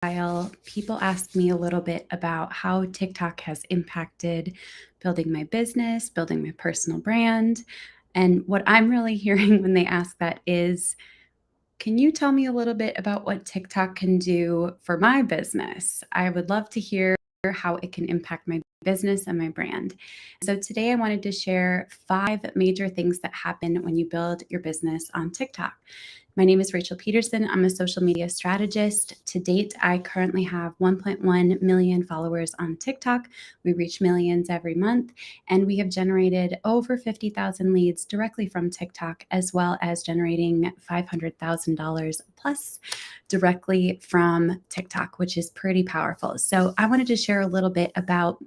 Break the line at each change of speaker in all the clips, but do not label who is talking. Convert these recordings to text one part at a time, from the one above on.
while, people ask me a little bit about how TikTok has impacted building my business, building my personal brand. And what I'm really hearing when they ask that is, can you tell me a little bit about what TikTok can do for my business? I would love to hear how it can impact my business and my brand. So today I wanted to share 5 major things that happen when you build your business on TikTok. My name is Rachel Pedersen. I'm a social media strategist. To date, I currently have 1.1 million followers on TikTok. We reach millions every month, and we have generated over 50,000 leads directly from TikTok, as well as generating $500,000 plus directly from TikTok, which is pretty powerful. So I wanted to share a little bit about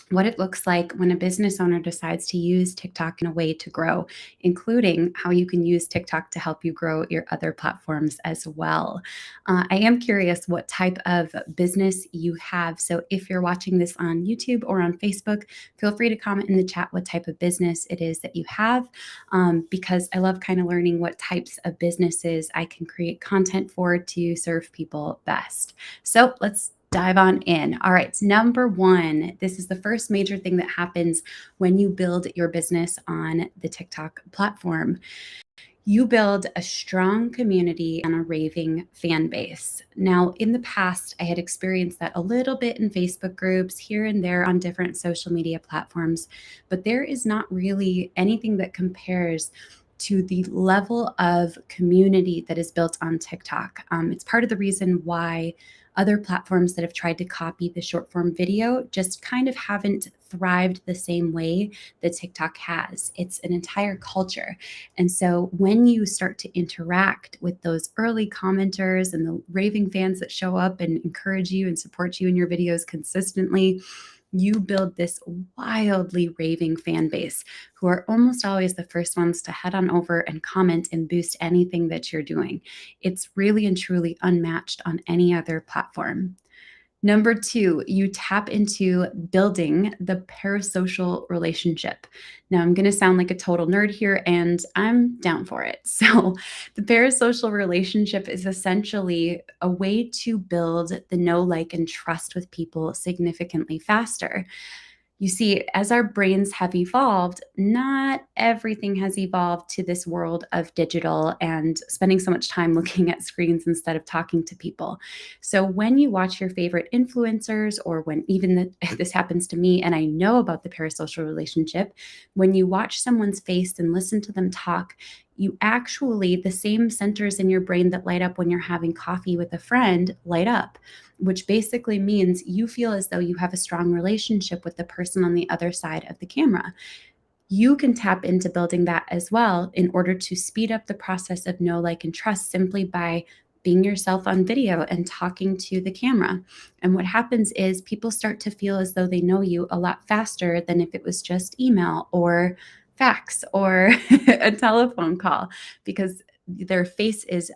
what it looks like when a business owner decides to use TikTok in a way to grow, including how you can use TikTok to help you grow your other platforms as well. I am curious what type of business you have. So if you're watching this on YouTube or on Facebook, feel free to comment in the chat what type of business it is that you have, because I love kind of learning what types of businesses I can create content for to serve people best. So let's dive on in. All right, so number one, this is the first major thing that happens when you build your business on the TikTok platform. You build a strong community and a raving fan base. Now, in the past, I had experienced that a little bit in Facebook groups here and there on different social media platforms, but there is not really anything that compares to the level of community that is built on TikTok. It's part of the reason why other platforms that have tried to copy the short form video just kind of haven't thrived the same way that TikTok has. It's an entire culture. And so when you start to interact with those early commenters and the raving fans that show up and encourage you and support you in your videos consistently, you build this wildly raving fan base who are almost always the first ones to head on over and comment and boost anything that you're doing. It's really and truly unmatched on any other platform. Number two, you tap into building the parasocial relationship. Now, I'm going to sound like a total nerd here, and I'm down for it. So, the parasocial relationship is essentially a way to build the know, like, and trust with people significantly faster. You see, as our brains have evolved, not everything has evolved to this world of digital and spending so much time looking at screens instead of talking to people. So when you watch your favorite influencers, or when this happens to me and I know about the parasocial relationship, when you watch someone's face and listen to them talk, you actually, the same centers in your brain that light up when you're having coffee with a friend light up, which basically means you feel as though you have a strong relationship with the person on the other side of the camera. You can tap into building that as well in order to speed up the process of know, like, and trust simply by being yourself on video and talking to the camera. And what happens is people start to feel as though they know you a lot faster than if it was just email or fax or a telephone call, because their face is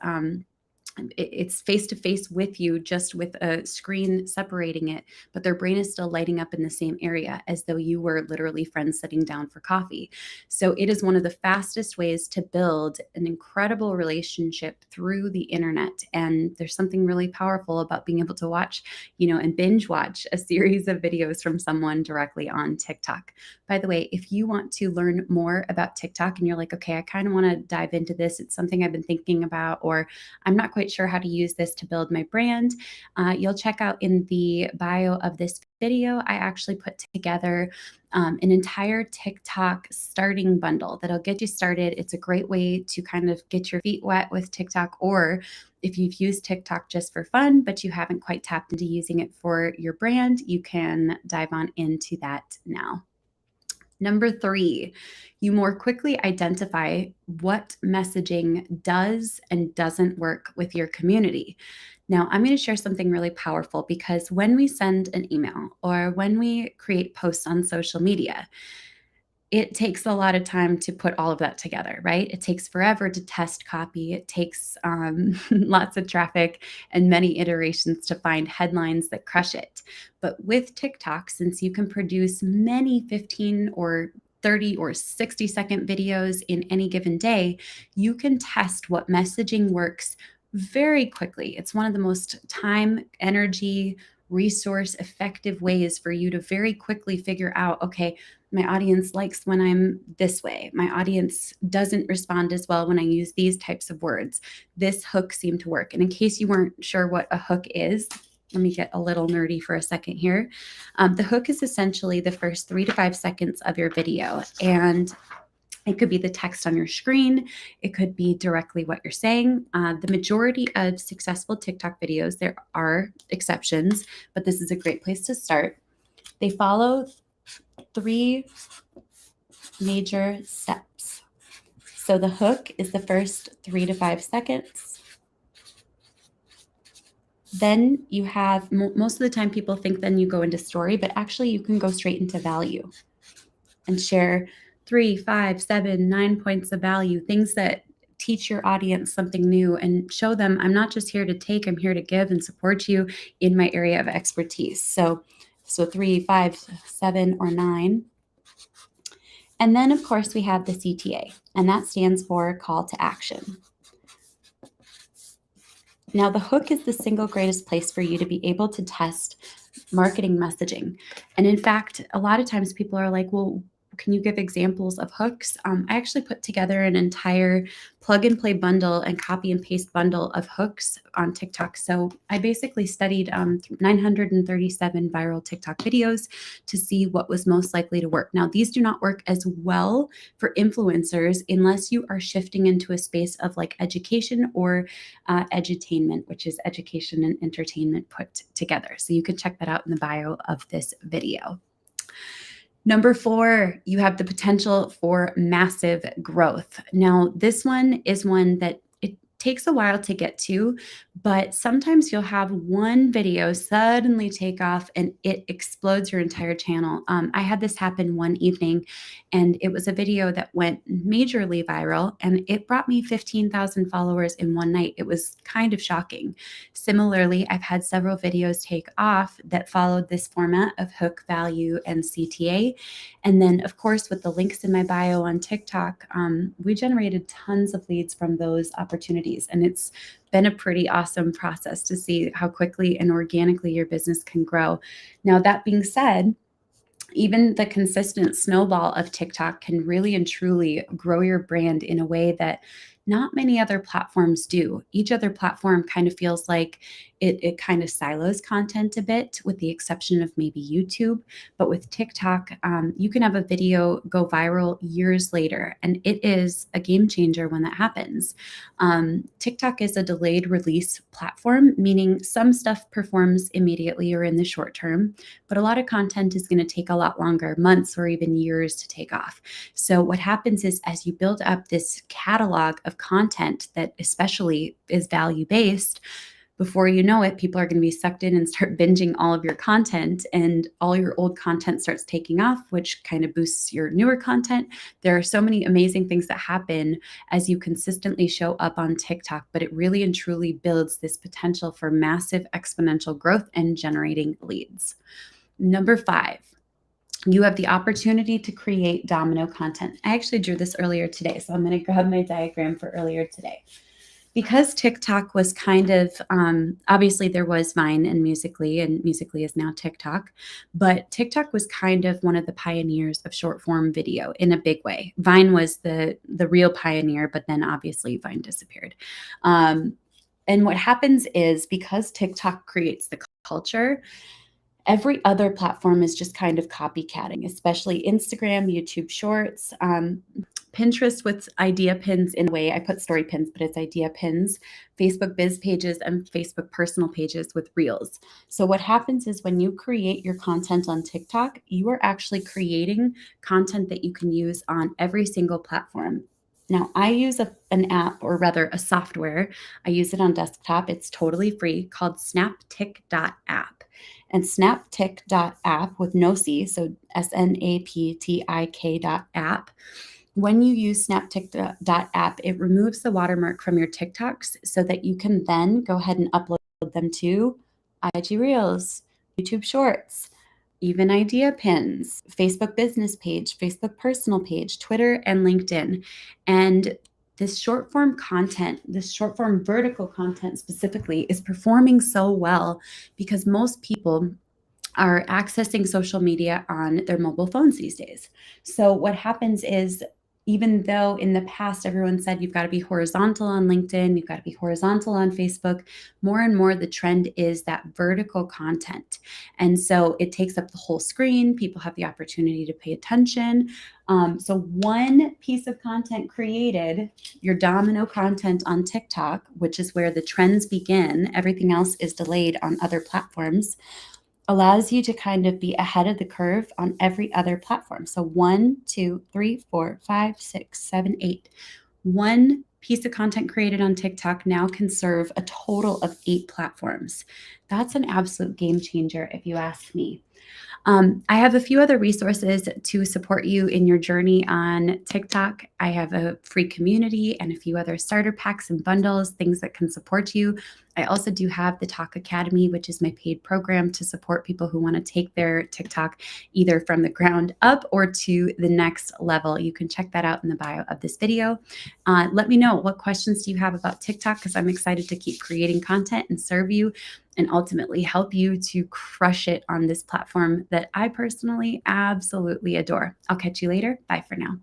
it's face to face with you, just with a screen separating it, but their brain is still lighting up in the same area as though you were literally friends sitting down for coffee. So it is one of the fastest ways to build an incredible relationship through the internet. And there's something really powerful about being able to watch, and binge watch a series of videos from someone directly on TikTok. By the way, if you want to learn more about TikTok and you're like, okay, I kind of want to dive into this, it's something I've been thinking about, or I'm not quite sure how to use this to build my brand, you'll check out in the bio of this video. I actually put together an entire TikTok starting bundle that'll get you started. It's a great way to kind of get your feet wet with TikTok, or if you've used TikTok just for fun, but you haven't quite tapped into using it for your brand, you can dive on into that now. Number three, you more quickly identify what messaging does and doesn't work with your community. Now, I'm going to share something really powerful, because when we send an email or when we create posts on social media, it takes a lot of time to put all of that together, right? It takes forever to test copy. It takes lots of traffic and many iterations to find headlines that crush it. But with TikTok, since you can produce many 15 or 30 or 60-second videos in any given day, you can test what messaging works very quickly. It's one of the most time, energy, resource effective ways for you to very quickly figure out, okay, my audience likes when I'm this way. My audience doesn't respond as well when I use these types of words. This hook seemed to work. And in case you weren't sure what a hook is, let me get a little nerdy for a second here. The hook is essentially the first 3 to 5 seconds of your video. And it could be the text on your screen. It could be directly what you're saying. The majority of successful TikTok videos, there are exceptions, but this is a great place to start. They follow 3 major steps. So the hook is the first 3 to 5 seconds. Then you have, most of the time people think then you go into story, but actually you can go straight into value and share 3, 5, 7, 9 points of value, things that teach your audience something new and show them I'm not just here to take, I'm here to give and support you in my area of expertise. So 3, 5, 7, or 9. And then, of course, we have the CTA, and that stands for call to action. Now, the hook is the single greatest place for you to be able to test marketing messaging. And in fact, a lot of times people are like, well, can you give examples of hooks? I actually put together an entire plug and play bundle and copy and paste bundle of hooks on TikTok. So I basically studied 937 viral TikTok videos to see what was most likely to work. Now, these do not work as well for influencers unless you are shifting into a space of like education or edutainment, which is education and entertainment put together. So you could check that out in the bio of this video. Number 4, you have the potential for massive growth. Now, this one is one that it takes a while to get to, but sometimes you'll have one video suddenly take off and it explodes your entire channel. I had this happen one evening, and it was a video that went majorly viral, and it brought me 15,000 followers in one night. It was kind of shocking. Similarly, I've had several videos take off that followed this format of hook, value, and CTA. And then, of course, with the links in my bio on TikTok, we generated tons of leads from those opportunities. And it's been a pretty awesome process to see how quickly and organically your business can grow. Now, that being said, even the consistent snowball of TikTok can really and truly grow your brand in a way that not many other platforms do. Each other platform kind of feels like it kind of silos content a bit, with the exception of maybe YouTube. But with TikTok, you can have a video go viral years later, and it is a game changer when that happens. TikTok is a delayed release platform, meaning some stuff performs immediately or in the short term, but a lot of content is going to take a lot longer, months or even years to take off. So what happens is, as you build up this catalog of content that especially is value-based, before you know it, people are going to be sucked in and start binging all of your content, and all your old content starts taking off, which kind of boosts your newer content. There are so many amazing things that happen as you consistently show up on TikTok, but it really and truly builds this potential for massive exponential growth and generating leads. Number 5, you have the opportunity to create domino content. I actually drew this earlier today, so I'm going to grab my diagram for earlier today. Because TikTok was kind of, obviously there was Vine and Musical.ly, and Musical.ly is now TikTok, but TikTok was kind of one of the pioneers of short form video in a big way. Vine was the real pioneer, but then obviously Vine disappeared. And what happens is, because TikTok creates the culture, every other platform is just kind of copycatting, especially Instagram, YouTube Shorts, Pinterest with idea pins in a way. I put story pins, but it's idea pins, Facebook biz pages, and Facebook personal pages with reels. So what happens is, when you create your content on TikTok, you are actually creating content that you can use on every single platform. Now, I use an app, or rather a software. I use it on desktop. It's totally free, called snaptik.app. And snaptik.app with no C, so snaptik.app. When you use snaptik.app, it removes the watermark from your TikToks so that you can then go ahead and upload them to IG Reels, YouTube Shorts, even idea pins, Facebook business page, Facebook personal page, Twitter, and LinkedIn. And this short form content, this short form vertical content specifically, is performing so well because most people are accessing social media on their mobile phones these days. So what happens is, even though in the past everyone said you've got to be horizontal on LinkedIn, you've got to be horizontal on Facebook, more and more the trend is that vertical content. And so it takes up the whole screen. People have the opportunity to pay attention. So one piece of content created, your domino content on TikTok, which is where the trends begin, everything else is delayed on other platforms, allows you to kind of be ahead of the curve on every other platform. So 1, 2, 3, 4, 5, 6, 7, 8. One piece of content created on TikTok now can serve a total of 8 platforms. That's an absolute game changer, if you ask me. I have a few other resources to support you in your journey on TikTok. I have a free community and a few other starter packs and bundles, things that can support you. I also do have the Talk Academy, which is my paid program to support people who want to take their TikTok either from the ground up or to the next level. You can check that out in the bio of this video. Let me know, what questions do you have about TikTok, because I'm excited to keep creating content and serve you and ultimately help you to crush it on this platform that I personally absolutely adore. I'll catch you later. Bye for now.